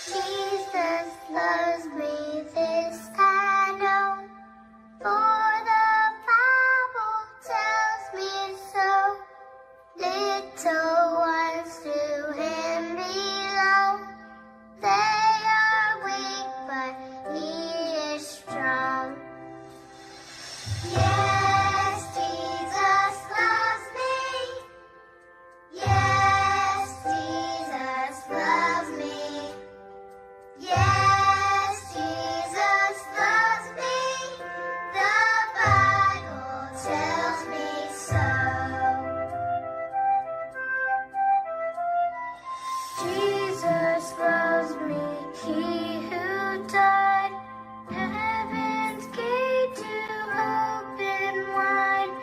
Jesus loves me, this I know, for the Bible tells me so. Little ones to him belong. They are weak, but he is strong. Yes, Jesus loves me. Yes, Jesus loves me. Yes, Jesus loves me. The Bible tells me so. Jesus loves me, he who died, heaven's gate to open wide.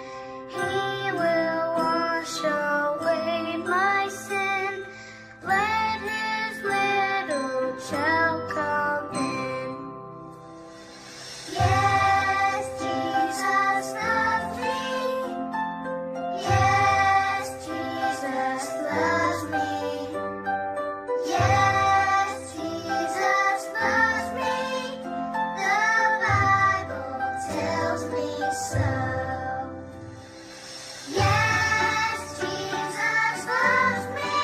He will wash away my sin. Let his little child come in. Yes, Jesus loves me. Yes, Jesus loves me. Yes, Jesus loves me. The Bible tells me so. Yes, Jesus loves me.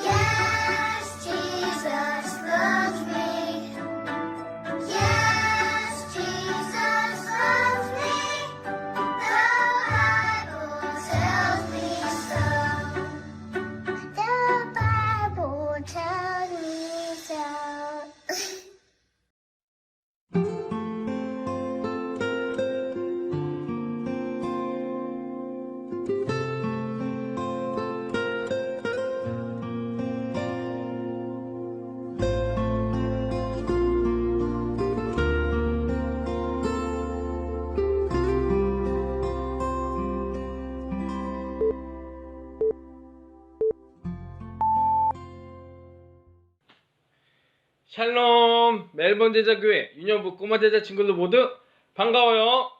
Yes, Jesus loves me. Yes, Jesus loves me. The Bible tells me so. The Bible tells me so. 샬롬, 멜번 제자교회 유년부 꼬마 제자 친구들 모두 반가워요.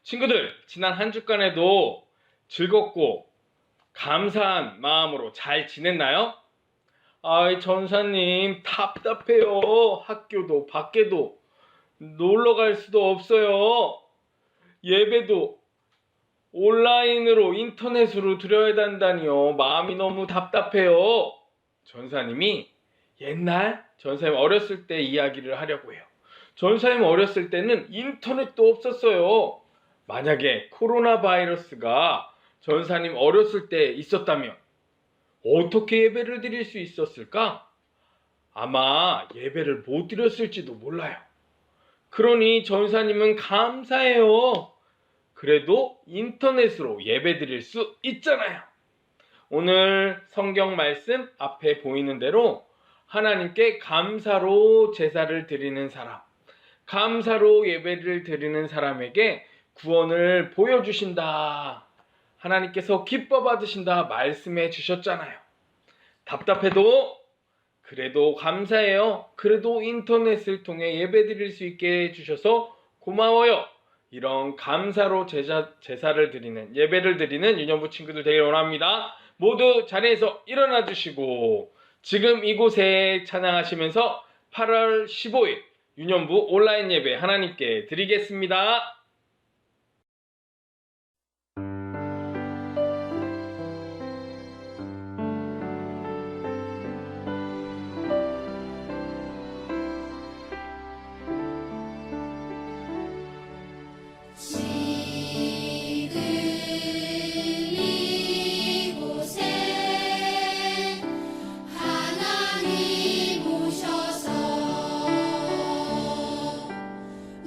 친구들, 지난 한 주간에도 즐겁고 감사한 마음으로 잘 지냈나요? 아이, 전사님 답답해요. 학교도 밖에도 놀러 갈 수도 없어요. 예배도 온라인으로 인터넷으로 드려야 된다니요. 마음이 너무 답답해요. 전사님이 옛날 전사님 어렸을 때 이야기를 하려고 해요. 전사님 어렸을 때는 인터넷도 없었어요. 만약에 코로나 바이러스가 전사님 어렸을 때 있었다면 어떻게 예배를 드릴 수 있었을까? 아마 예배를 못 드렸을지도 몰라요. 그러니 전사님은 감사해요. 그래도 인터넷으로 예배 드릴 수 있잖아요. 오늘 성경 말씀 앞에 보이는 대로 하나님께 감사로 제사를 드리는 사람, 감사로 예배를 드리는 사람에게 구원을 보여주신다. 하나님께서 기뻐 받으신다 말씀해 주셨잖아요. 답답해도 그래도 감사해요. 그래도 인터넷을 통해 예배 드릴 수 있게 해주셔서 고마워요. 이런 감사로 제사를 드리는, 예배를 드리는 유년부 친구들 되길 원합니다. 모두 자리에서 일어나 주시고 지금 이곳에 찬양하시면서 8월 15일 유년부 온라인 예배 하나님께 드리겠습니다.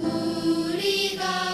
우리가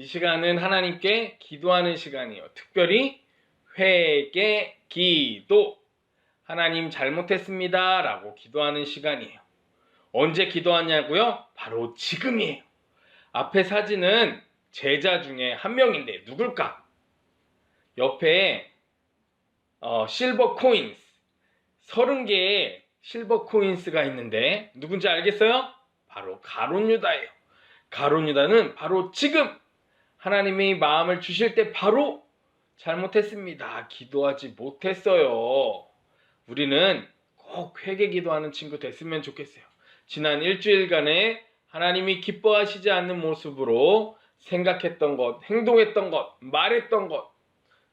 이 시간은 하나님께 기도하는 시간이에요. 특별히 회개 기도. 하나님 잘못했습니다 라고 기도하는 시간이에요. 언제 기도하냐고요? 바로 지금이에요. 앞에 사진은 제자 중에 한 명인데 누굴까? 옆에 실버 코인스 30개의 실버 코인스가 있는데 누군지 알겠어요? 바로 가룟 유다예요. 가룟 유다는 바로 지금 하나님이 마음을 주실 때 바로 잘못했습니다. 기도하지 못했어요. 우리는 꼭 회개 기도하는 친구 됐으면 좋겠어요. 지난 일주일간에 하나님이 기뻐하시지 않는 모습으로 생각했던 것, 행동했던 것, 말했던 것,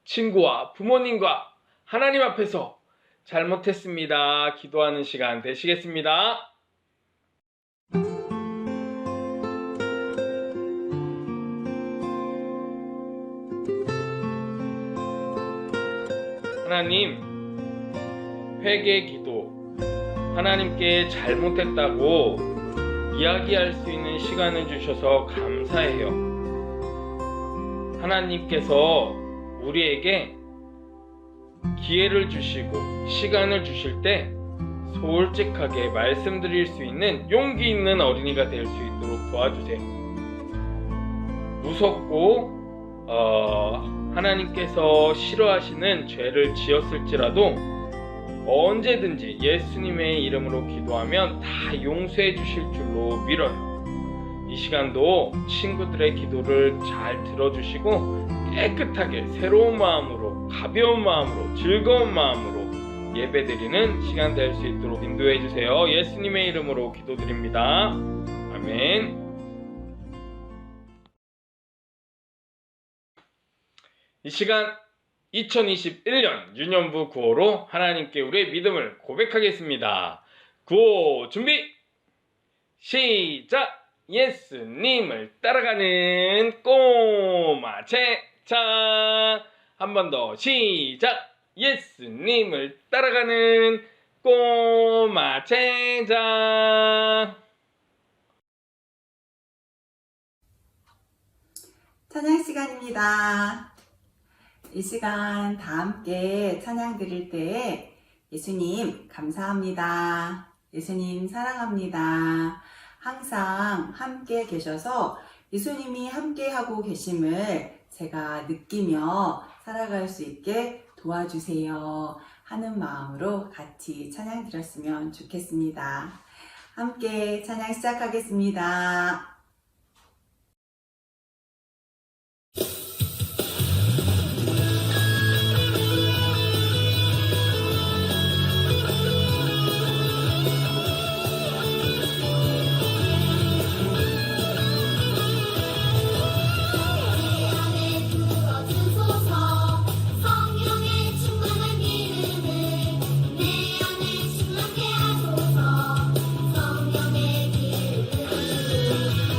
친구와 부모님과 하나님 앞에서 잘못했습니다. 기도하는 시간 되시겠습니다. 하나님, 회개 기도, 하나님께 잘못했다고 이야기할 수 있는 시간을 주셔서 감사해요. 하나님께서 우리에게 기회를 주시고 시간을 주실 때 솔직하게 말씀드릴 수 있는 용기 있는 어린이가 될 수 있도록 도와주세요. 무섭고 하나님께서 싫어하시는 죄를 지었을지라도 언제든지 예수님의 이름으로 기도하면 다 용서해 주실 줄로 믿어요. 이 시간도 친구들의 기도를 잘 들어주시고 깨끗하게 새로운 마음으로, 가벼운 마음으로, 즐거운 마음으로 예배드리는 시간 될 수 있도록 인도해 주세요. 예수님의 이름으로 기도드립니다. 아멘. 이 시간 2021년 유년부 구호로 하나님께 우리의 믿음을 고백하겠습니다. 구호 준비! 시작! 예수님을 따라가는 꼬마 제자. 한 번 더 시작! 예수님을 따라가는 꼬마 제자. 찬양 시간입니다. 이 시간 다 함께 찬양 드릴 때에 예수님 감사합니다. 예수님 사랑합니다. 항상 함께 계셔서 예수님이 함께 하고 계심을 제가 느끼며 살아갈 수 있게 도와주세요 하는 마음으로 같이 찬양 드렸으면 좋겠습니다. 함께 찬양 시작하겠습니다. 내 안에 충만케 하소서. 성령의 기름을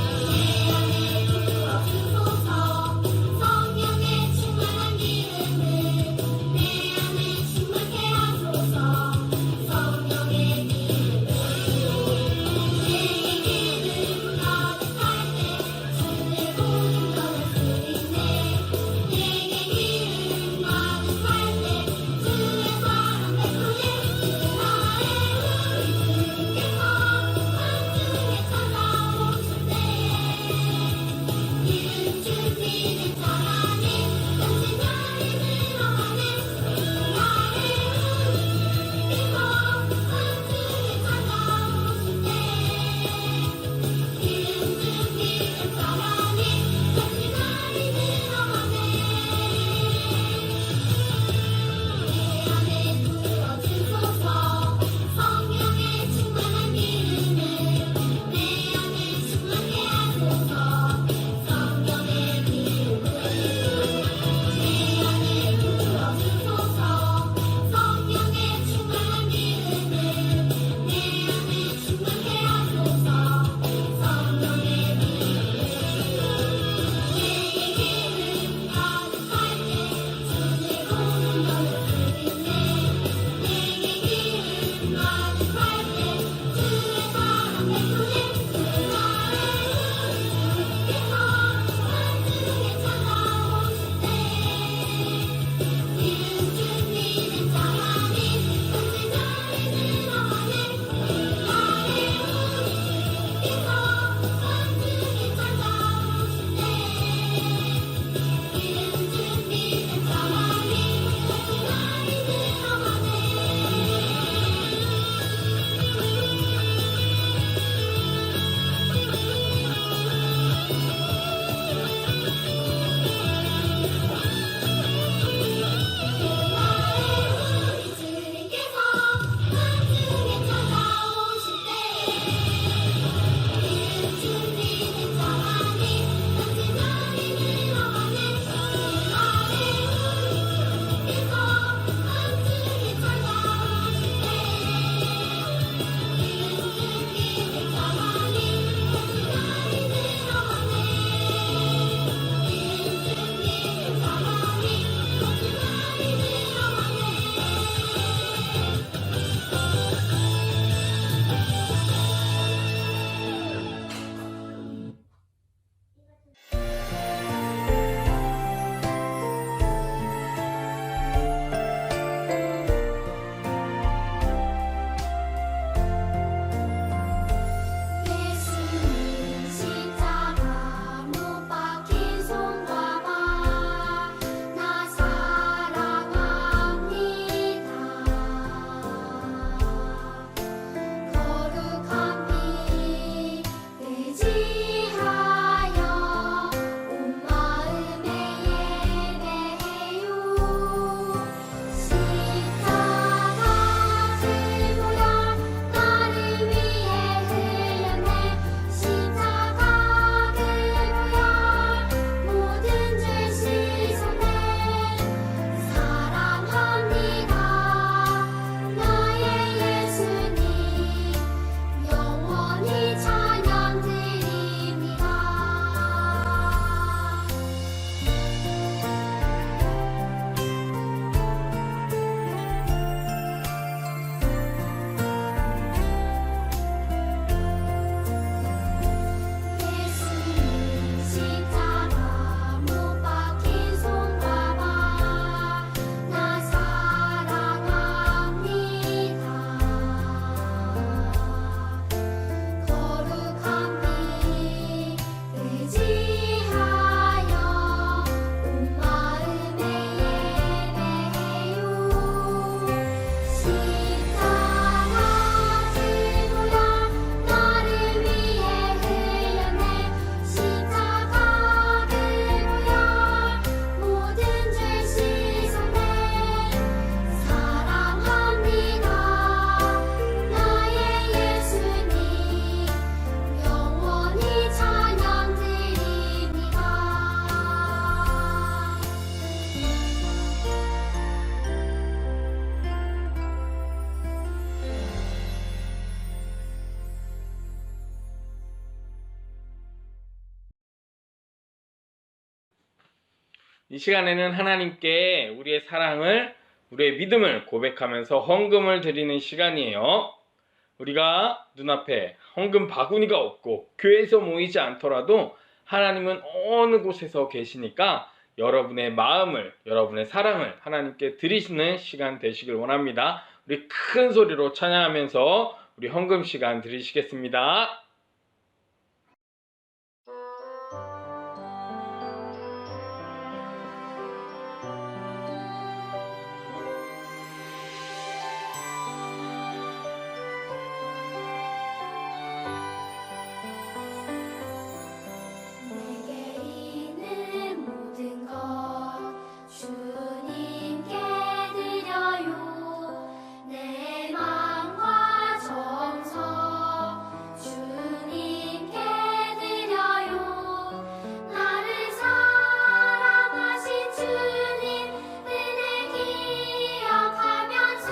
이 시간에는 하나님께 우리의 사랑을, 우리의 믿음을 고백하면서 헌금을 드리는 시간이에요. 우리가 눈앞에 헌금 바구니가 없고 교회에서 모이지 않더라도 하나님은 어느 곳에서 계시니까 여러분의 마음을, 여러분의 사랑을 하나님께 드리시는 시간 되시길 원합니다. 우리 큰 소리로 찬양하면서 우리 헌금 시간 드리시겠습니다. 내게 있는 모든 것 주님께 드려요. 내 마음과 정성 주님께 드려요. 나를 사랑하신 주님 은혜 기억하면서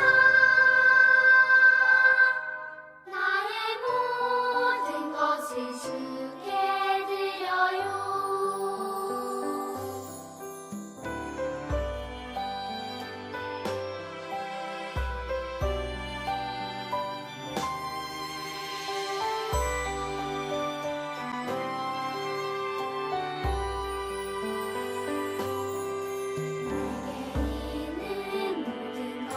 나의 모든 것을 주께 드려요. 내게 있는 모든 것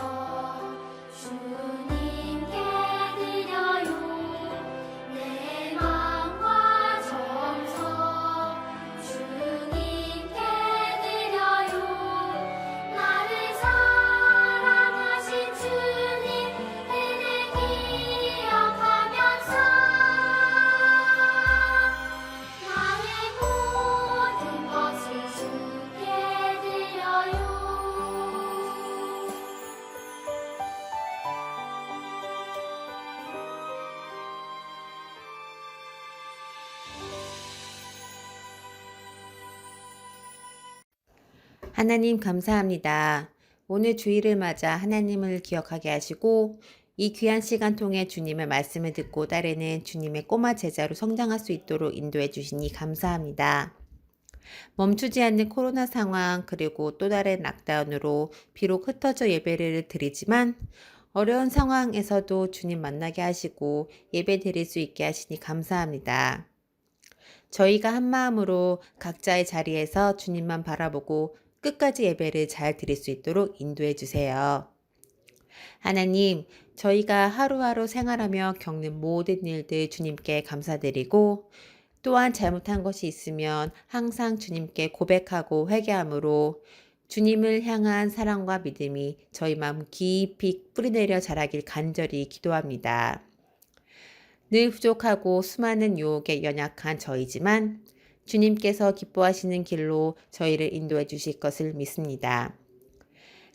주님께 드려요. 내 마음과 정성 주님께 드려요. 나를 사랑하신 주님 은혜 기억하면서 나의 모든 것을 주께 드려요. 하나님 감사합니다. 오늘 주일을 맞아 하나님을 기억하게 하시고 이 귀한 시간 통해 주님의 말씀을 듣고 따르는 주님의 꼬마 제자로 성장할 수 있도록 인도해 주시니 감사합니다. 멈추지 않는 코로나 상황 그리고 또 다른 락다운으로 비록 흩어져 예배를 드리지만 어려운 상황에서도 주님 만나게 하시고 예배 드릴 수 있게 하시니 감사합니다. 저희가 한 마음으로 각자의 자리에서 주님만 바라보고 끝까지 예배를 잘 드릴 수 있도록 인도해 주세요. 하나님, 저희가 하루하루 생활하며 겪는 모든 일들 주님께 감사드리고 또한 잘못한 것이 있으면 항상 주님께 고백하고 회개함으로 주님을 향한 사랑과 믿음이 저희 마음 깊이 뿌리내려 자라길 간절히 기도합니다. 늘 부족하고 수많은 유혹에 연약한 저희지만 주님께서 기뻐하시는 길로 저희를 인도해 주실 것을 믿습니다.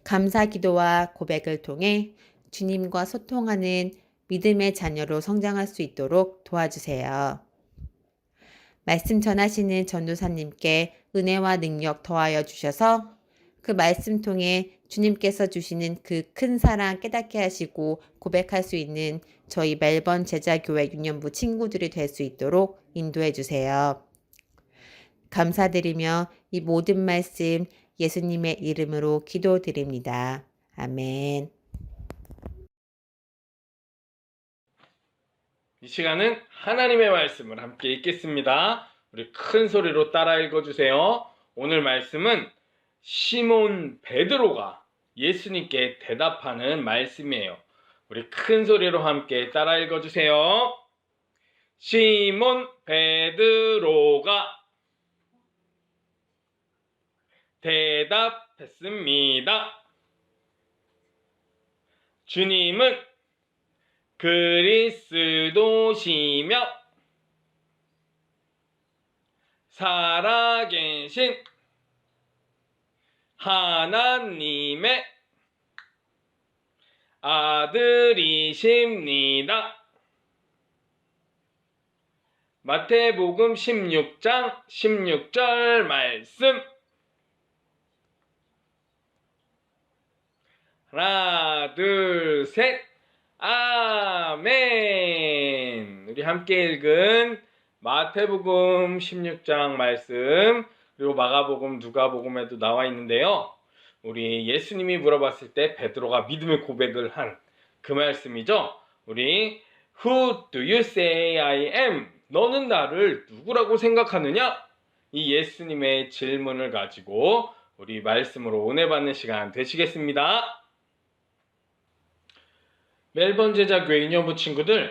감사 기도와 고백을 통해 주님과 소통하는 믿음의 자녀로 성장할 수 있도록 도와주세요. 말씀 전하시는 전도사님께 은혜와 능력 더하여 주셔서 그 말씀 통해 주님께서 주시는 그 큰 사랑 깨닫게 하시고 고백할 수 있는 저희 멜번 제자교회 유년부 친구들이 될 수 있도록 인도해 주세요. 감사드리며 이 모든 말씀 예수님의 이름으로 기도드립니다. 아멘. 이 시간은 하나님의 말씀을 함께 읽겠습니다. 우리 큰 소리로 따라 읽어주세요. 오늘 말씀은 시몬 베드로가 예수님께 대답하는 말씀이에요. 우리 큰 소리로 함께 따라 읽어주세요. 시몬 베드로가 대답했습니다. 주님은 그리스도시며 살아계신 하나님의 아들이십니다. 마태복음 16장 16절 말씀. 하나, 둘, 셋. 아멘. 우리 함께 읽은 마태복음 16장 말씀 그리고 마가복음, 누가복음에도 나와 있는데요. 우리 예수님이 물어봤을 때 베드로가 믿음의 고백을 한 그 말씀이죠. 우리 Who do you say I am? 너는 나를 누구라고 생각하느냐? 이 예수님의 질문을 가지고 우리 말씀으로 은혜 받는 시간 되시겠습니다. 멜번 제자교회 인여부 친구들은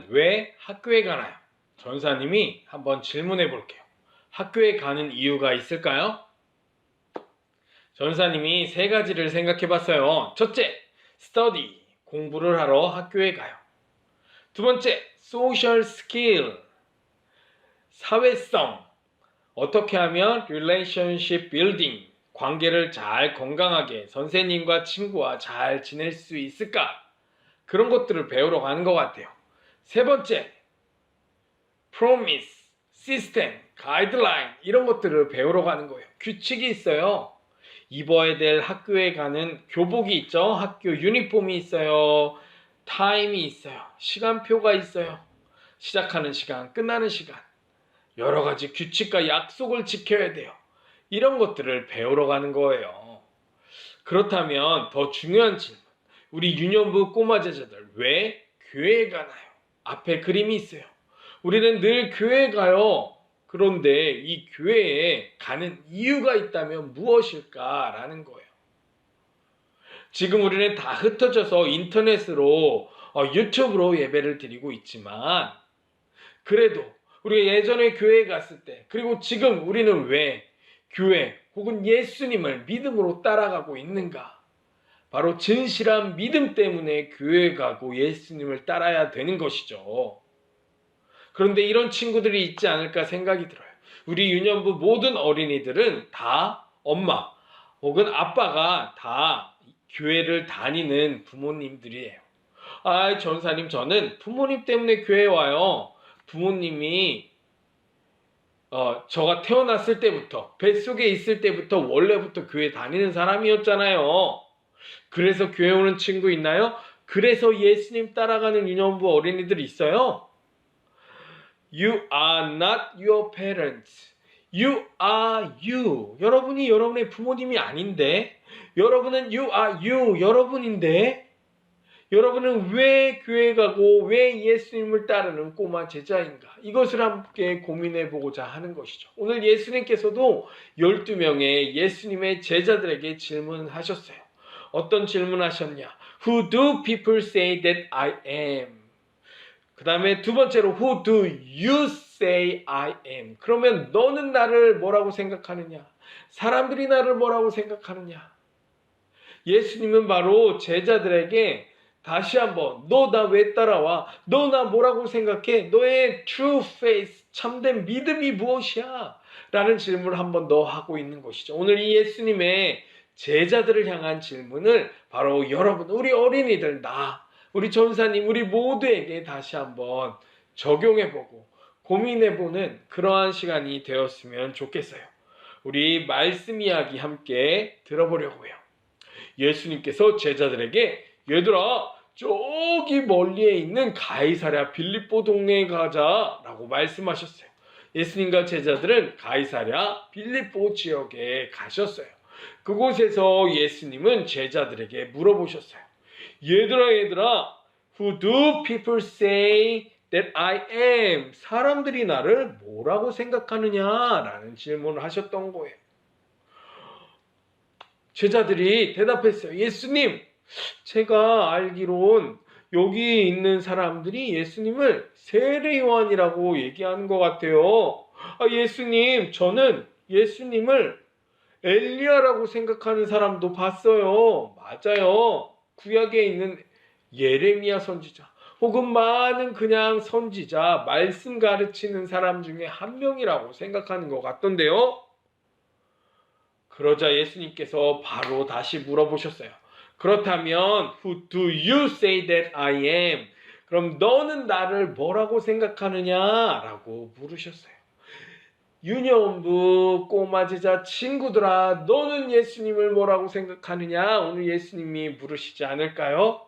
왜 학교에 가나요? 전사님이 한번 질문해 볼게요. 학교에 가는 이유가 있을까요? 전사님이 3가지를 생각해 봤어요. 첫째, study, 공부를 하러 학교에 가요. 두 번째, social skill, 사회성, 어떻게 하면 relationship building, 관계를 잘 건강하게 선생님과 친구와 잘 지낼 수 있을까? 그런 것들을 배우러 가는 것 같아요. 세 번째, promise, system, guideline, 이런 것들을 배우러 가는 거예요. 규칙이 있어요. 입어야 될 학교에 가는 교복이 있죠. 학교 유니폼이 있어요. 타임이 있어요. 시간표가 있어요. 시작하는 시간, 끝나는 시간. 여러 가지 규칙과 약속을 지켜야 돼요. 이런 것들을 배우러 가는 거예요. 그렇다면 더 중요한 질문. 우리 유년부 꼬마 제자들 왜 교회에 가나요? 앞에 그림이 있어요. 우리는 늘 교회에 가요. 그런데 이 교회에 가는 이유가 있다면 무엇일까라는 거예요. 지금 우리는 다 흩어져서 인터넷으로 유튜브로 예배를 드리고 있지만 그래도 우리가 예전에 교회에 갔을 때 그리고 지금 우리는 왜 교회 혹은 예수님을 믿음으로 따라가고 있는가? 바로 진실한 믿음 때문에 교회에 가고 예수님을 따라야 되는 것이죠. 그런데 이런 친구들이 있지 않을까 생각이 들어요. 우리 유년부 모든 어린이들은 다 엄마 혹은 아빠가 다 교회를 다니는 부모님들이에요. 아, 전사님, 저는 부모님 때문에 교회에 와요. 부모님이 저가 태어났을 때부터 뱃속에 있을 때부터 원래부터 교회 다니는 사람이었잖아요. 그래서 교회 오는 친구 있나요? 그래서 예수님 따라가는 유년부 어린이들이 있어요. You are not your parents. You are you. 여러분이 여러분의 부모님이 아닌데, 여러분은 you are you. 여러분인데, 여러분은 왜 교회 가고 왜 예수님을 따르는 꼬마 제자인가? 이것을 함께 고민해 보고자 하는 것이죠. 오늘 예수님께서도 12명의 예수님의 제자들에게 질문하셨어요. 어떤 질문하셨냐? Who do people say that I am? 그 다음에 두 번째로 Who do you say I am? 그러면 너는 나를 뭐라고 생각하느냐? 사람들이 나를 뭐라고 생각하느냐? 예수님은 바로 제자들에게 다시 한번 너 나 왜 따라와? 너 나 뭐라고 생각해? 너의 true faith, 참된 믿음이 무엇이야? 라는 질문을 한 번 더 하고 있는 것이죠. 오늘 이 예수님의 제자들을 향한 질문을 바로 여러분, 우리 어린이들, 우리 전사님, 우리 모두에게 다시 한번 적용해보고 고민해보는 그러한 시간이 되었으면 좋겠어요. 우리 말씀 이야기 함께 들어보려고요. 예수님께서 제자들에게 얘들아, 저기 멀리에 있는 가이사랴 빌립보 동네에 가자라고 말씀하셨어요. 예수님과 제자들은 가이사랴 빌립보 지역에 가셨어요. 그곳에서 예수님은 제자들에게 물어보셨어요. 얘들아, who do people say that I am? 사람들이 나를 뭐라고 생각하느냐? 라는 질문을 하셨던 거예요. 제자들이 대답했어요. 예수님, 제가 알기론 여기 있는 사람들이 예수님을 세례요한이라고 얘기하는 것 같아요. 예수님, 저는 예수님을 엘리야라고 생각하는 사람도 봤어요. 맞아요. 구약에 있는 예레미야 선지자 혹은 많은 그냥 선지자, 말씀 가르치는 사람 중에 한 명이라고 생각하는 것 같던데요. 그러자 예수님께서 바로 다시 물어보셨어요. 그렇다면 Who do you say that I am? 그럼 너는 나를 뭐라고 생각하느냐? 라고 물으셨어요. 유년부 꼬마 제자 친구들아, 너는 예수님을 뭐라고 생각하느냐? 오늘 예수님이 물으시지 않을까요?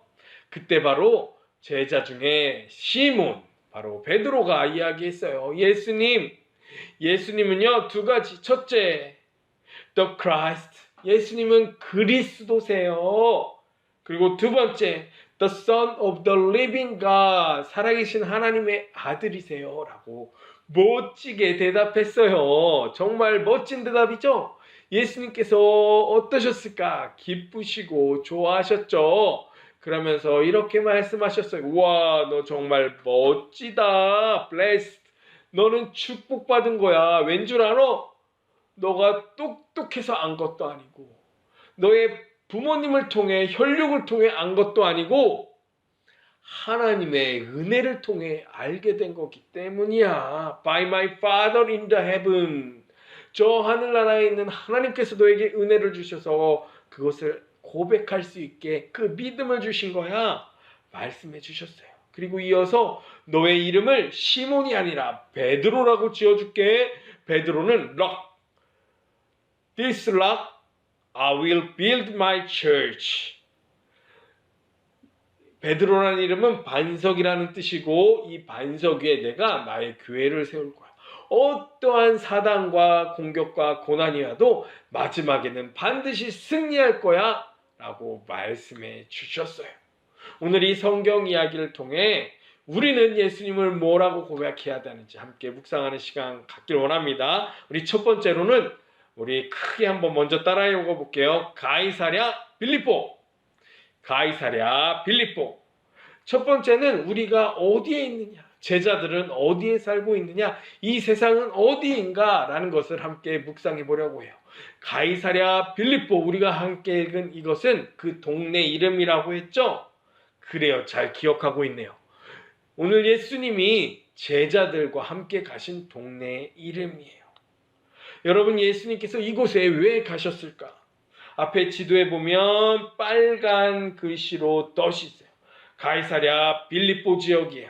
그때 바로 제자 중에 시몬, 바로 베드로가 이야기했어요. 예수님, 예수님은요, 두 가지. 첫째, The Christ. 예수님은 그리스도세요. 그리고 두 번째, The Son of the Living God. 살아계신 하나님의 아들이세요. 라고 멋지게 대답했어요. 정말 멋진 대답이죠? 예수님께서 어떠셨을까? 기쁘시고 좋아하셨죠? 그러면서 이렇게 말씀하셨어요. 우와, 너 정말 멋지다. Blessed. 너는 축복받은 거야. 왠 줄 알아? 너가 똑똑해서 안 것도 아니고, 너의 부모님을 통해, 혈육을 통해 안 것도 아니고, 하나님의 은혜를 통해 알게 된 거기 때문이야. By my Father in the heaven. 저 하늘나라에 있는 하나님께서 너에게 은혜를 주셔서 그것을 고백할 수 있게 그 믿음을 주신 거야. 말씀해 주셨어요. 그리고 이어서 너의 이름을 시몬이 아니라 베드로라고 지어줄게. 베드로는 rock. This rock I will build my church. 베드로라는 이름은 반석이라는 뜻이고, 이 반석 위에 내가 나의 교회를 세울 거야. 어떠한 사단과 공격과 고난이 와도 마지막에는 반드시 승리할 거야 라고 말씀해 주셨어요. 오늘 이 성경 이야기를 통해 우리는 예수님을 뭐라고 고백해야 되는지 함께 묵상하는 시간 갖길 원합니다. 우리 첫 번째로는 우리 크게 한번 먼저 따라 읽어볼게요. 가이사랴 빌립보. 가이사랴 빌립보. 첫 번째는 우리가 어디에 있느냐, 제자들은 어디에 살고 있느냐, 이 세상은 어디인가 라는 것을 함께 묵상해 보려고 해요. 가이사랴 빌립보, 우리가 함께 읽은 이것은 그 동네 이름이라고 했죠? 그래요, 잘 기억하고 있네요. 오늘 예수님이 제자들과 함께 가신 동네 이름이에요. 여러분, 예수님께서 이곳에 왜 가셨을까? 앞에 지도에 보면 빨간 글씨로 덫이 있어요. 가이사랴 빌립보 지역이에요.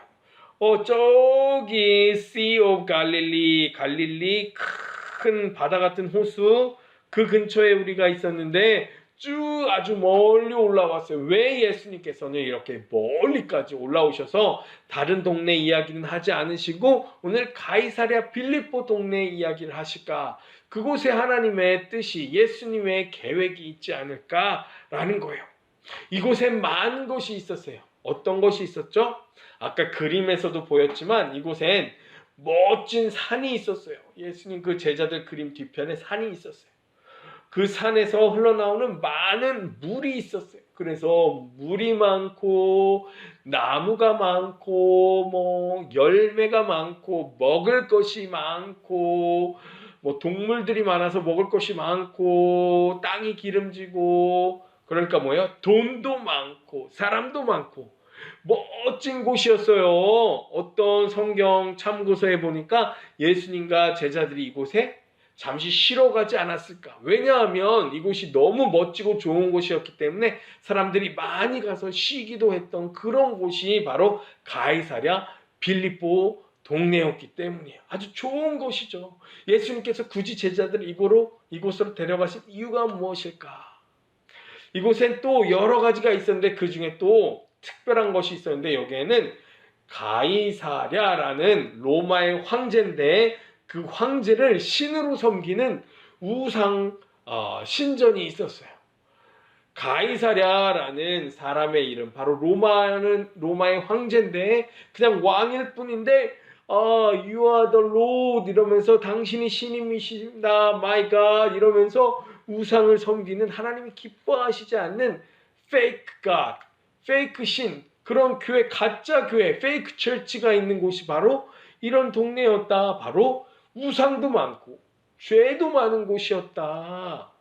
저기 Sea of Galilee, 갈릴리 큰 바다 같은 호수, 그 근처에 우리가 있었는데 쭉 아주 멀리 올라왔어요. 왜 예수님께서는 이렇게 멀리까지 올라오셔서 다른 동네 이야기는 하지 않으시고 오늘 가이사랴 빌립보 동네 이야기를 하실까? 그곳에 하나님의 뜻이, 예수님의 계획이 있지 않을까라는 거예요. 이곳에 많은 것이 있었어요. 어떤 것이 있었죠? 아까 그림에서도 보였지만 이곳엔 멋진 산이 있었어요. 예수님 그 제자들 그림 뒤편에 산이 있었어요. 그 산에서 흘러나오는 많은 물이 있었어요. 그래서 물이 많고 나무가 많고 열매가 많고 먹을 것이 많고 동물들이 많아서 먹을 것이 많고 땅이 기름지고, 그러니까 뭐예요? 돈도 많고 사람도 많고 멋진 곳이었어요. 어떤 성경 참고서에 보니까 예수님과 제자들이 이곳에 잠시 쉬러 가지 않았을까? 왜냐하면 이곳이 너무 멋지고 좋은 곳이었기 때문에 사람들이 많이 가서 쉬기도 했던 그런 곳이 바로 가이사랴 빌립보 동네였기 때문이에요. 아주 좋은 곳이죠. 예수님께서 굳이 제자들을 이곳으로 데려가신 이유가 무엇일까? 이곳엔 또 여러 가지가 있었는데 그 중에 또 특별한 것이 있었는데, 여기에는 가이사랴라는 로마의 황제인데 그 황제를 신으로 섬기는 우상 신전이 있었어요. 가이사랴라는 사람의 이름, 바로 로마의 황제인데 그냥 왕일 뿐인데 You are the Lord 이러면서 당신이 신임이신다, My God 이러면서 우상을 섬기는, 하나님이 기뻐하시지 않는 fake God, fake 신, 그런 교회, 가짜 교회, fake church가 있는 곳이 바로 이런 동네였다. 바로 우상도 많고 죄도 많은 곳이었다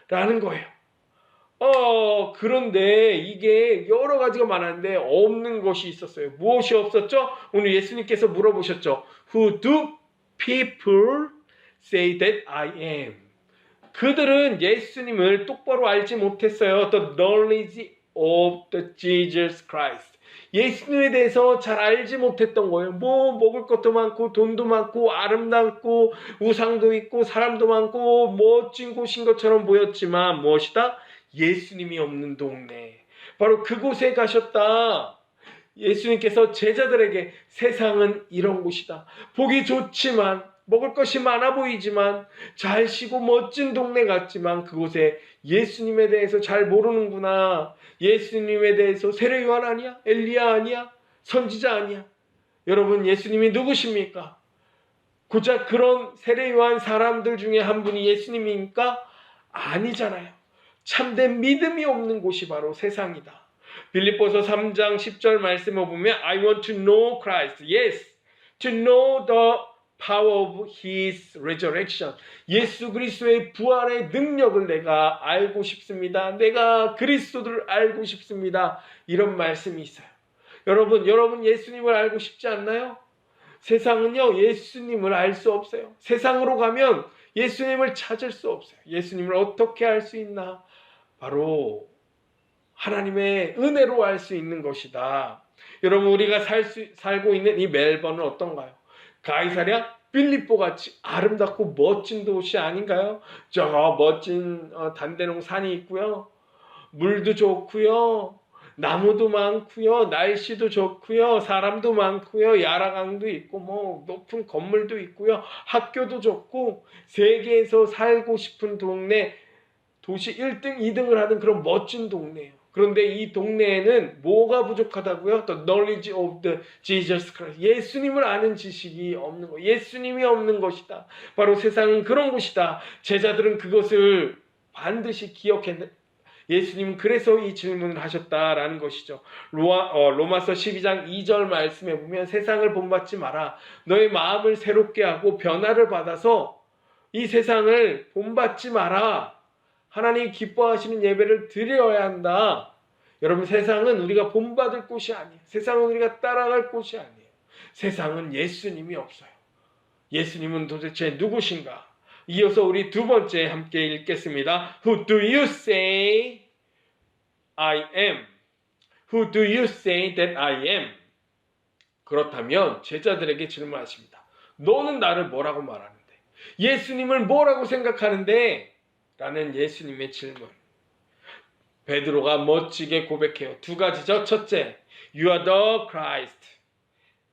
라는 거예요. 그런데 이게 여러 가지가 많았는데 없는 것이 있었어요. 무엇이 없었죠? 오늘 예수님께서 물어보셨죠. Who do people say that I am? 그들은 예수님을 똑바로 알지 못했어요. The knowledge of the Jesus Christ. 예수님에 대해서 잘 알지 못했던 거예요. 먹을 것도 많고 돈도 많고 아름답고 우상도 있고 사람도 많고 멋진 곳인 것처럼 보였지만 무엇이다? 예수님이 없는 동네. 바로 그곳에 가셨다. 예수님께서 제자들에게 세상은 이런 곳이다. 보기 좋지만 먹을 것이 많아 보이지만 잘 쉬고 멋진 동네 같지만 그곳에 예수님에 대해서 잘 모르는구나. 예수님에 대해서 세례 요한 아니야? 엘리야 아니야? 선지자 아니야? 여러분, 예수님이 누구십니까? 고작 그런 세례 요한 사람들 중에 한 분이 예수님입니까? 아니잖아요. 참된 믿음이 없는 곳이 바로 세상이다. 빌립보서 3장 10절 말씀을 보면 I want to know Christ. Yes, to know the power of His resurrection. 예수 그리스도의 부활의 능력을 내가 알고 싶습니다. 내가 그리스도를 알고 싶습니다. 이런 말씀이 있어요. 여러분 예수님을 알고 싶지 않나요? 세상은요, 예수님을 알 수 없어요. 세상으로 가면 예수님을 찾을 수 없어요. 예수님을 어떻게 알 수 있나? 바로 하나님의 은혜로 알 수 있는 것이다. 여러분, 우리가 살고 있는 이 멜번은 어떤가요? 가이사랴 빌립보 같이 아름답고 멋진 도시 아닌가요? 저 멋진 단대농 산이 있고요. 물도 좋고요. 나무도 많고요. 날씨도 좋고요. 사람도 많고요. 야라강도 있고 뭐 높은 건물도 있고요. 학교도 좋고 세계에서 살고 싶은 동네, 도시 1등, 2등을 하는 그런 멋진 동네예요. 그런데 이 동네에는 뭐가 부족하다고요? The knowledge of the Jesus Christ. 예수님을 아는 지식이 없는 거. 예수님이 없는 것이다. 바로 세상은 그런 곳이다. 제자들은 그것을 반드시 기억했는데 예수님은 그래서 이 질문을 하셨다라는 것이죠. 로마서 12장 2절 말씀에 보면 세상을 본받지 마라. 너의 마음을 새롭게 하고 변화를 받아서 이 세상을 본받지 마라. 하나님 기뻐하시는 예배를 드려야 한다. 여러분, 세상은 우리가 본받을 곳이 아니에요. 세상은 우리가 따라갈 곳이 아니에요. 세상은 예수님이 없어요. 예수님은 도대체 누구신가? 이어서 우리 두 번째 함께 읽겠습니다. Who do you say I am? Who do you say that I am? 그렇다면 제자들에게 질문하십니다. 너는 나를 뭐라고 말하는데? 예수님을 뭐라고 생각하는데? 라는 예수님의 질문. 베드로가 멋지게 고백해요. 두 가지죠. 첫째, You are the Christ.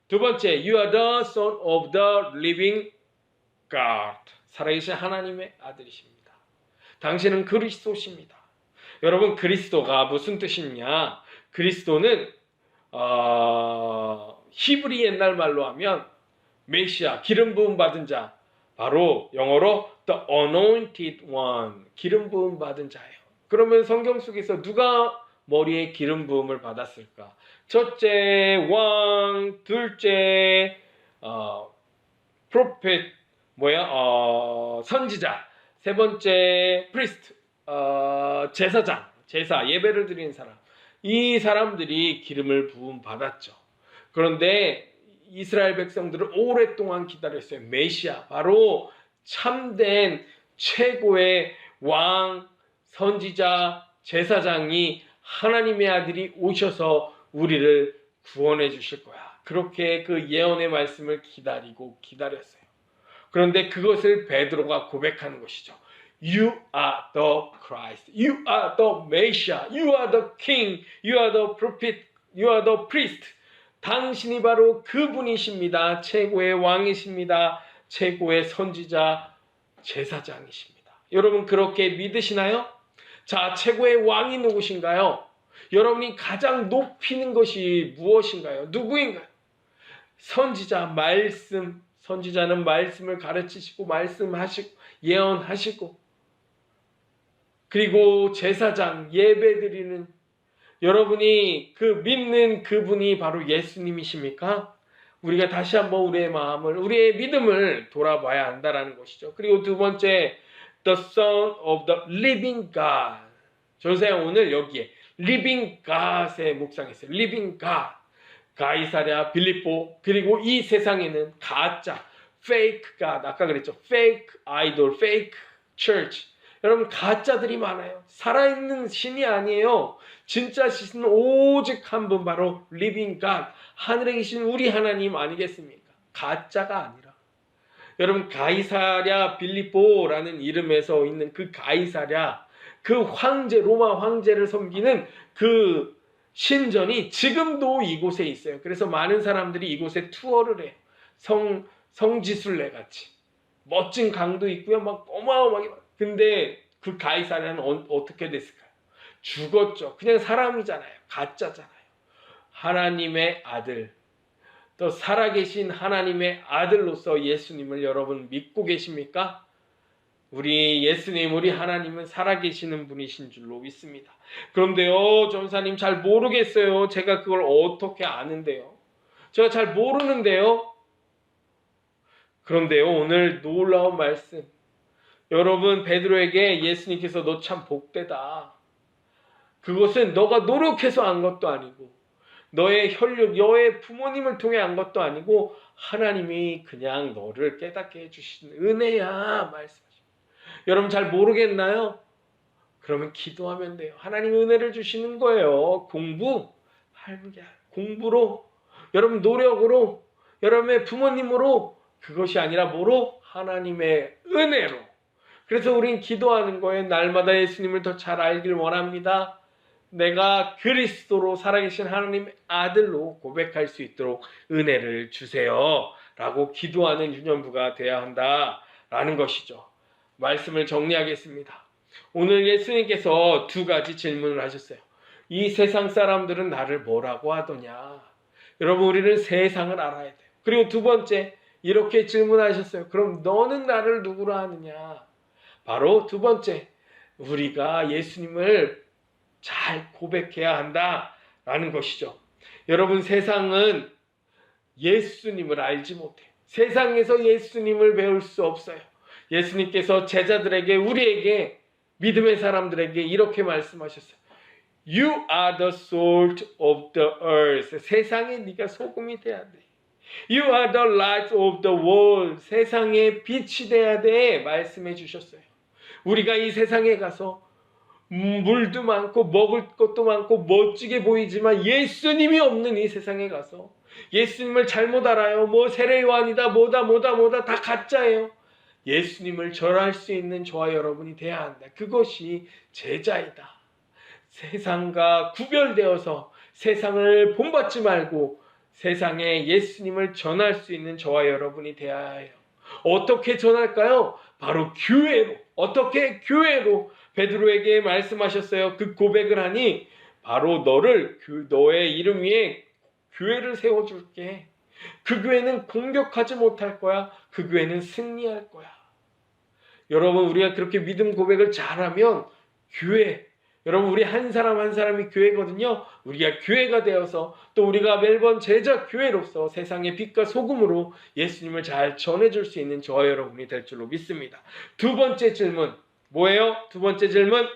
두 번째, You are the Son of the living God. 살아계신 하나님의 아들이십니다. 당신은 그리스도십니다. 여러분, 그리스도가 무슨 뜻이냐? 그리스도는 히브리 옛날 말로 하면 메시아, 기름 부음 받은 자, 바로 영어로 the anointed one, 기름 부음 받은 자예요. 그러면 성경 속에서 누가 머리에 기름 부음을 받았을까? 첫째 왕, 둘째 프로페트, 선지자, 세 번째 프리스트, 제사장, 제사, 예배를 드리는 사람. 이 사람들이 기름을 부음 받았죠. 그런데 이스라엘 백성들을 오랫동안 기다렸어요. 메시아, 바로 참된 최고의 왕, 선지자, 제사장이 하나님의 아들이 오셔서 우리를 구원해 주실 거야. 그렇게 그 예언의 말씀을 기다렸어요. 그런데 그것을 베드로가 고백하는 것이죠. You are the Christ. You are the Messiah. You are the King. You are the Prophet. You are the Priest. 당신이 바로 그분이십니다. 최고의 왕이십니다. 최고의 선지자, 제사장이십니다. 여러분, 그렇게 믿으시나요? 자, 최고의 왕이 누구신가요? 여러분이 가장 높이는 것이 무엇인가요? 누구인가요? 선지자, 말씀. 선지자는 말씀을 가르치시고 말씀하시고 예언하시고, 그리고 제사장, 예배드리는, 여러분이 그 믿는 그분이 바로 예수님이십니까? 우리가 다시 한번 우리의 마음을, 우리의 믿음을 돌아봐야 한다라는 것이죠. 그리고 두 번째, the Son of the living God. 저는 오늘 여기에 living God에 묵상했어요. living God. 가이사랴, 빌립보, 그리고 이 세상에는 가짜, fake God, 아까 그랬죠. fake idol, fake church. 여러분, 가짜들이 많아요. 살아있는 신이 아니에요. 진짜 신은 오직 한 분, 바로 living God, 하늘에 계신 우리 하나님 아니겠습니까? 가짜가 아니라. 여러분, 가이사랴 빌립보라는 이름에서 있는 그 가이사랴, 그 황제, 로마 황제를 섬기는 그 신전이 지금도 이곳에 있어요. 그래서 많은 사람들이 이곳에 투어를 해요. 성지순례 같이. 멋진 강도 있고요. 막 어마어마하게. 근데 그 가이사랴는 어떻게 됐을까요? 죽었죠. 그냥 사람이잖아요. 가짜잖아요. 하나님의 아들, 또 살아계신 하나님의 아들로서 예수님을 여러분 믿고 계십니까? 우리 예수님, 우리 하나님은 살아계시는 분이신 줄로 믿습니다. 그런데요, 전사님 잘 모르겠어요. 제가 그걸 어떻게 아는데요? 제가 잘 모르는데요. 그런데요, 오늘 놀라운 말씀. 여러분, 베드로에게 예수님께서 너 참 복되다. 그것은 너가 노력해서 한 것도 아니고 너의 혈육, 너의 부모님을 통해 한 것도 아니고 하나님이 그냥 너를 깨닫게 해주신 은혜야 말씀하십니다. 여러분 잘 모르겠나요? 그러면 기도하면 돼요. 하나님 은혜를 주시는 거예요. 공부로, 여러분 노력으로, 여러분의 부모님으로, 그것이 아니라 뭐로? 하나님의 은혜로. 그래서 우린 기도하는 거예요. 날마다 예수님을 더 잘 알길 원합니다. 내가 그리스도로 살아계신 하나님의 아들로 고백할 수 있도록 은혜를 주세요 라고 기도하는 유년부가 되어야 한다라는 것이죠. 말씀을 정리하겠습니다. 오늘 예수님께서 두 가지 질문을 하셨어요. 이 세상 사람들은 나를 뭐라고 하더냐. 여러분, 우리는 세상을 알아야 돼요. 그리고 두 번째, 이렇게 질문하셨어요. 그럼 너는 나를 누구로 하느냐. 바로 두 번째, 우리가 예수님을 잘 고백해야 한다라는 것이죠. 여러분, 세상은 예수님을 알지 못해요. 세상에서 예수님을 배울 수 없어요. 예수님께서 제자들에게, 우리에게, 믿음의 사람들에게 이렇게 말씀하셨어요. You are the salt of the earth. 세상에 네가 소금이 돼야 돼. You are the light of the world. 세상에 빛이 돼야 돼. 말씀해 주셨어요. 우리가 이 세상에 가서 물도 많고 먹을 것도 많고 멋지게 보이지만 예수님이 없는 이 세상에 가서 예수님을 잘못 알아요. 뭐 세례요한이다 뭐다 다 가짜예요. 예수님을 전할 수 있는 저와 여러분이 돼야 한다. 그것이 제자이다. 세상과 구별되어서 세상을 본받지 말고 세상에 예수님을 전할 수 있는 저와 여러분이 되어야 해요. 어떻게 전할까요? 바로 교회로. 어떻게? 교회로. 베드로에게 말씀하셨어요. 그 고백을 하니 바로 너의 이름 위에 교회를 세워줄게. 그 교회는 공격하지 못할 거야. 그 교회는 승리할 거야. 여러분, 우리가 그렇게 믿음 고백을 잘하면 교회, 여러분 우리 한 사람 한 사람이 교회거든요. 우리가 교회가 되어서 또 우리가 매번 제자 교회로서 세상의 빛과 소금으로 예수님을 잘 전해줄 수 있는 저와 여러분이 될 줄로 믿습니다. 두 번째 질문 뭐예요? 두 번째 질문.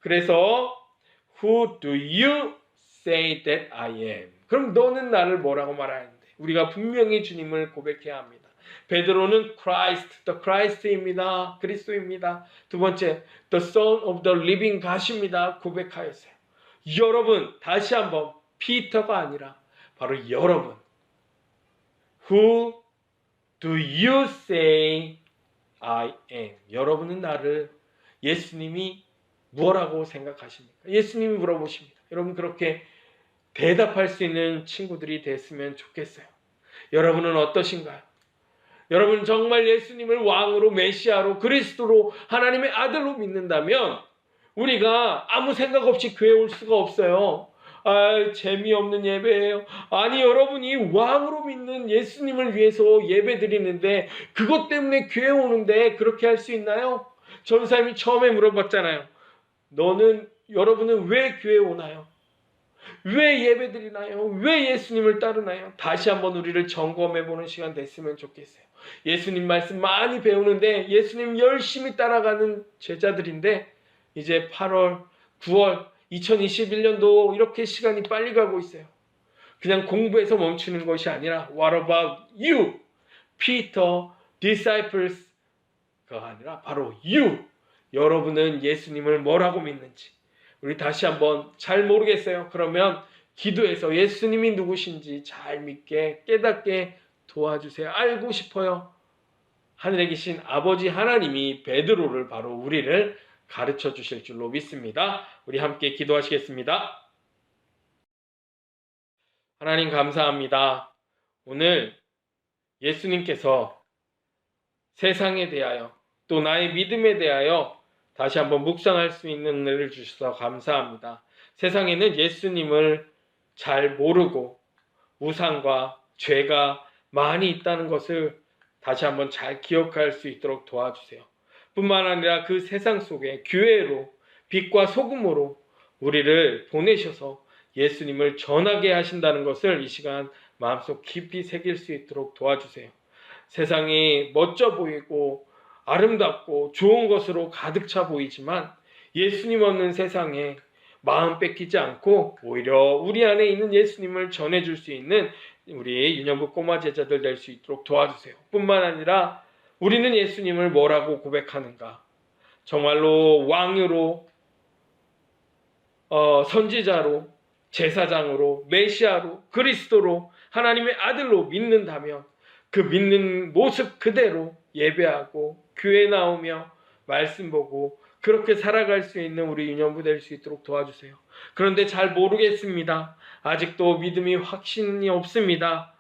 그래서 Who do you say that I am? 그럼 너는 나를 뭐라고 말하는데? 우리가 분명히 주님을 고백해야 합니다. 베드로는 Christ, the Christ입니다. 그리스도입니다. 두 번째, the Son of the Living God입니다. 고백하였어요. 여러분, 다시 한번 피터가 아니라 바로 여러분. Who do you say I am? 여러분은 나를 예수님이 뭐라고 생각하십니까? 예수님이 물어보십니다. 여러분 그렇게 대답할 수 있는 친구들이 됐으면 좋겠어요. 여러분은 어떠신가요? 여러분 정말 예수님을 왕으로 메시아로 그리스도로 하나님의 아들로 믿는다면 우리가 아무 생각 없이 교회 올 수가 없어요. 재미없는 예배예요. 아니 여러분이 왕으로 믿는 예수님을 위해서 예배 드리는데 그것 때문에 교회 오는데 그렇게 할 수 있나요? 전사님이 처음에 물어봤잖아요. 여러분은 왜 교회 오나요? 왜 예배 드리나요? 왜 예수님을 따르나요? 다시 한번 우리를 점검해보는 시간 됐으면 좋겠어요. 예수님 말씀 많이 배우는데 예수님 열심히 따라가는 제자들인데 이제 8월, 9월, 2021년도 이렇게 시간이 빨리 가고 있어요. 그냥 공부해서 멈추는 것이 아니라 What about you? Peter, disciples가 아니라 바로 you. 여러분은 예수님을 뭐라고 믿는지 우리 다시 한번 잘 모르겠어요. 그러면 기도해서 예수님이 누구신지 잘 믿게 깨닫게 도와주세요. 알고 싶어요. 하늘에 계신 아버지 하나님이 베드로를 바로 우리를 가르쳐 주실 줄로 믿습니다. 우리 함께 기도하시겠습니다. 하나님 감사합니다. 오늘 예수님께서 세상에 대하여 또 나의 믿음에 대하여 다시 한번 묵상할 수 있는 은혜를 주셔서 감사합니다. 세상에는 예수님을 잘 모르고 우상과 죄가 많이 있다는 것을 다시 한번 잘 기억할 수 있도록 도와주세요. 뿐만 아니라 그 세상 속에 교회로 빛과 소금으로 우리를 보내셔서 예수님을 전하게 하신다는 것을 이 시간 마음속 깊이 새길 수 있도록 도와주세요. 세상이 멋져 보이고 아름답고 좋은 것으로 가득 차 보이지만 예수님 없는 세상에 마음 뺏기지 않고 오히려 우리 안에 있는 예수님을 전해줄 수 있는 우리 유년부 꼬마 제자들 될 수 있도록 도와주세요. 뿐만 아니라 우리는 예수님을 뭐라고 고백하는가? 정말로 왕으로, 선지자로, 제사장으로, 메시아로, 그리스도로, 하나님의 아들로 믿는다면 그 믿는 모습 그대로 예배하고 교회 나오며 말씀 보고 그렇게 살아갈 수 있는 우리 유년부 될 수 있도록 도와주세요. 그런데 잘 모르겠습니다. 아직도 믿음이 확신이 없습니다.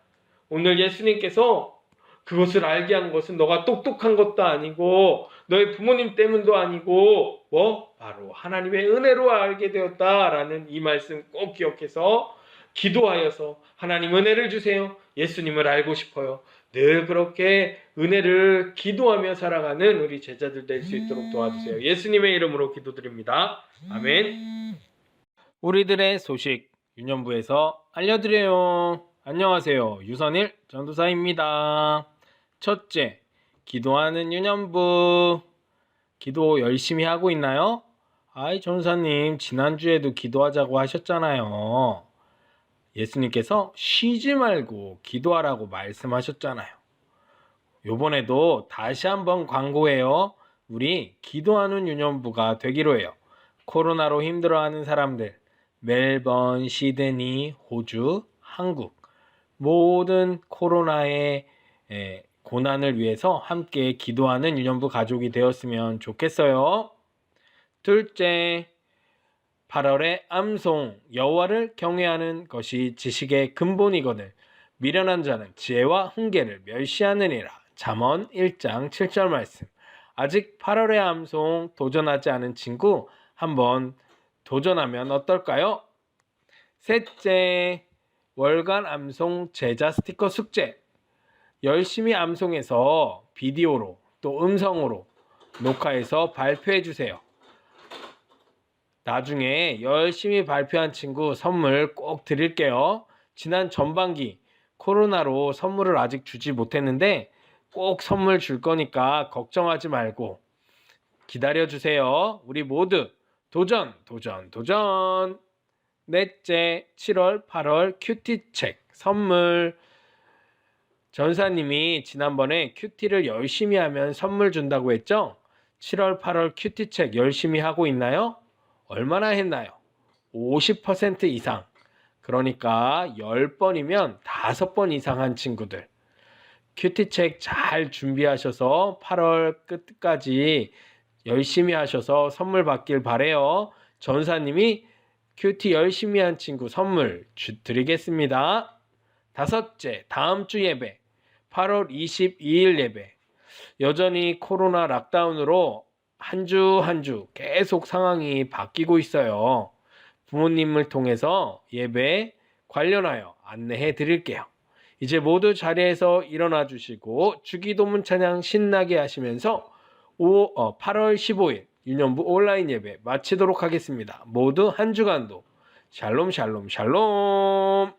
오늘 예수님께서 그것을 알게 한 것은 너가 똑똑한 것도 아니고 너의 부모님 때문도 아니고 바로 하나님의 은혜로 알게 되었다라는 이 말씀 꼭 기억해서 기도하여서 하나님 은혜를 주세요. 예수님을 알고 싶어요. 늘 그렇게 은혜를 기도하며 살아가는 우리 제자들 될 수 있도록 도와주세요. 예수님의 이름으로 기도드립니다. 아멘. 우리들의 소식 유년부에서 알려드려요. 안녕하세요. 유선일 전도사입니다. 첫째, 기도하는 유년부. 기도 열심히 하고 있나요? 전도사님 지난주에도 기도하자고 하셨잖아요. 예수님께서 쉬지 말고 기도하라고 말씀하셨잖아요. 요번에도 다시 한번 광고해요. 우리 기도하는 유년부가 되기로 해요. 코로나로 힘들어하는 사람들, 멜번, 시드니, 호주, 한국 모든 코로나의 고난을 위해서 함께 기도하는 유년부 가족이 되었으면 좋겠어요. 둘째, 8월의 암송, 여호와를 경외하는 것이 지식의 근본이거늘 미련한 자는 지혜와 훈계를 멸시하느니라. 잠언 1장 7절 말씀. 아직 8월의 암송 도전하지 않은 친구 한번 도전하면 어떨까요? 셋째, 월간 암송 제자 스티커 숙제. 열심히 암송해서 비디오로 또 음성으로 녹화해서 발표해 주세요. 나중에 열심히 발표한 친구 선물 꼭 드릴게요. 지난 전반기 코로나로 선물을 아직 주지 못했는데 꼭 선물 줄 거니까 걱정하지 말고 기다려주세요. 우리 모두 도전! 넷째, 7월, 8월 큐티책 선물. 전사님이 지난번에 큐티를 열심히 하면 선물 준다고 했죠? 7월, 8월 큐티책 열심히 하고 있나요? 얼마나 했나요? 50% 이상. 그러니까 10번이면 5번 이상 한 친구들. 큐티책 잘 준비하셔서 8월 끝까지 열심히 하셔서 선물 받길 바래요. 전사님이 큐티 열심히 한 친구 선물 드리겠습니다. 다섯째, 다음 주 예배 8월 22일 예배. 여전히 코로나 락다운으로 한 주 한 주 계속 상황이 바뀌고 있어요. 부모님을 통해서 예배 관련하여 안내해 드릴게요. 이제 모두 자리에서 일어나 주시고 주기도문 찬양 신나게 하시면서 8월 15일 유년부 온라인 예배 마치도록 하겠습니다. 모두 한 주간도 샬롬 샬롬 샬롬.